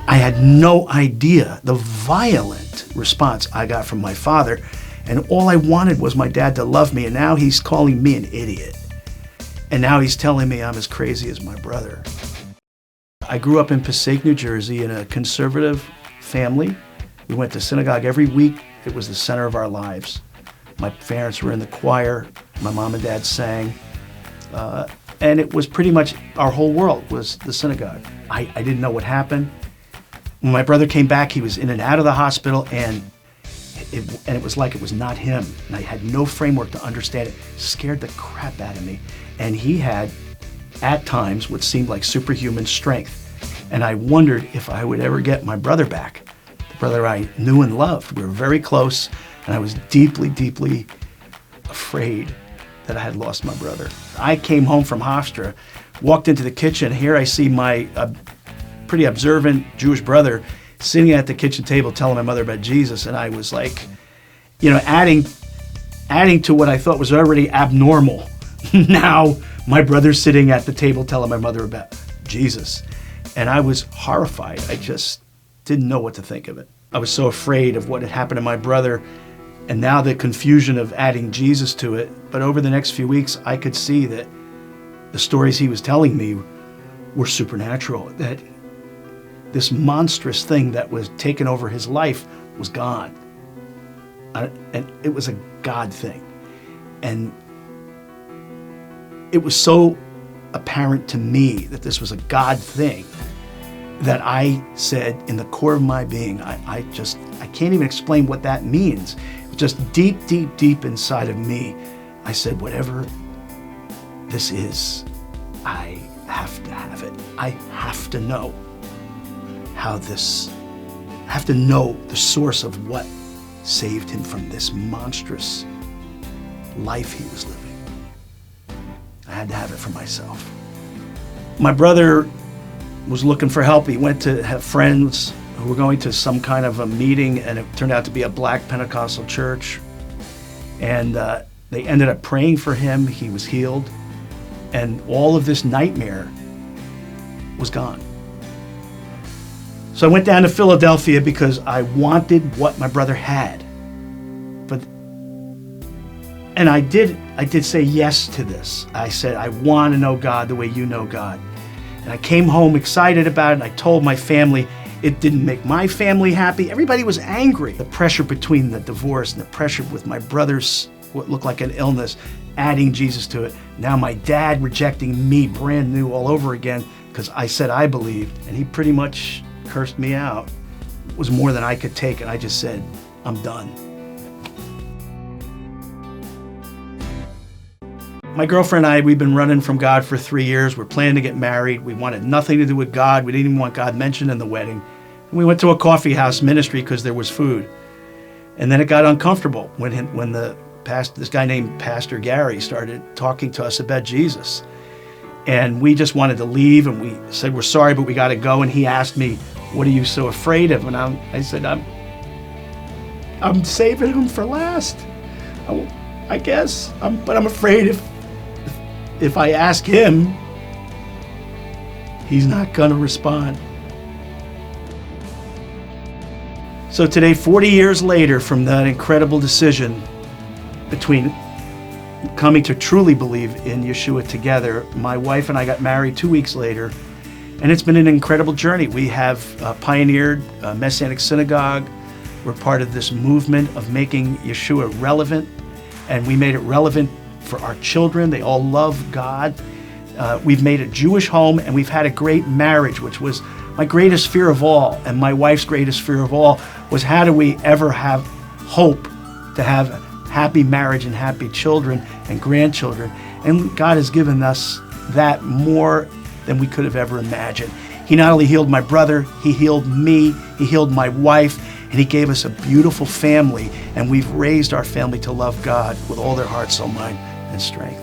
I had no idea the violent response I got from my father, and all I wanted was my dad to love me, and now he's calling me an idiot. And now he's telling me I'm as crazy as my brother. I grew up in Passaic, New Jersey in a conservative family. We went to synagogue every week. It was the center of our lives. My parents were in the choir. My mom and dad sang. And it was pretty much our whole world was the synagogue. I didn't know what happened. When my brother came back, he was in and out of the hospital, and it was like it was not him. And I had no framework to understand it. It scared the crap out of me. And he had, at times, what seemed like superhuman strength. And I wondered if I would ever get my brother back, the brother I knew and loved. We were very close, and I was deeply, deeply afraid that I had lost my brother. I came home from Hofstra, walked into the kitchen. Here I see my pretty observant Jewish brother sitting at the kitchen table telling my mother about Jesus, and I was like, adding to what I thought was already abnormal. Now my brother's sitting at the table telling my mother about Jesus, and I was horrified. I just didn't know what to think of it. I was so afraid of what had happened to my brother, and now the confusion of adding Jesus to it. But over the next few weeks, I could see that the stories he was telling me were supernatural, that this monstrous thing that was taking over his life was gone. And it was a God thing. And it was so apparent to me that this was a God thing that I said in the core of my being, I can't even explain what that means. It was just deep, deep, deep inside of me. I said, whatever this is, I have to have it. I have to know I have to know the source of what saved him from this monstrous life he was living. I had to have it for myself. My brother was looking for help. He went to have friends who were going to some kind of a meeting, and it turned out to be a Black Pentecostal church. And they ended up praying for him. He was healed. And all of this nightmare was gone. So I went down to Philadelphia because I wanted what my brother had. And I did say yes to this. I said, I want to know God the way you know God. And I came home excited about it, and I told my family. It didn't make my family happy. Everybody was angry. The pressure between the divorce and the pressure with my brother's, what looked like an illness, adding Jesus to it. Now my dad rejecting me brand new all over again because I said I believed, and he pretty much cursed me out. It was more than I could take, and I just said, I'm done. My girlfriend and I, we've been running from God for 3 years. We're planning to get married. We wanted nothing to do with God. We didn't even want God mentioned in the wedding. And we went to a coffee house ministry because there was food. And then it got uncomfortable when this guy named Pastor Gary started talking to us about Jesus. And we just wanted to leave, and we said, we're sorry, but we got to go. And he asked me, what are you so afraid of? And I said, I'm saving him for last, I guess. But I'm afraid if I ask him, he's not going to respond. So today, 40 years later from that incredible decision between coming to truly believe in Yeshua together, my wife and I got married 2 weeks later, and it's been an incredible journey. We have pioneered a Messianic synagogue. We're part of this movement of making Yeshua relevant, and we made it relevant for our children. They all love God. We've made a Jewish home, and we've had a great marriage, which was my greatest fear of all, and my wife's greatest fear of all was, how do we ever have hope to have a happy marriage and happy children and grandchildren? And God has given us that more than we could have ever imagined. He not only healed my brother, he healed me, he healed my wife, and he gave us a beautiful family, and we've raised our family to love God with all their heart, soul, mind, and strength.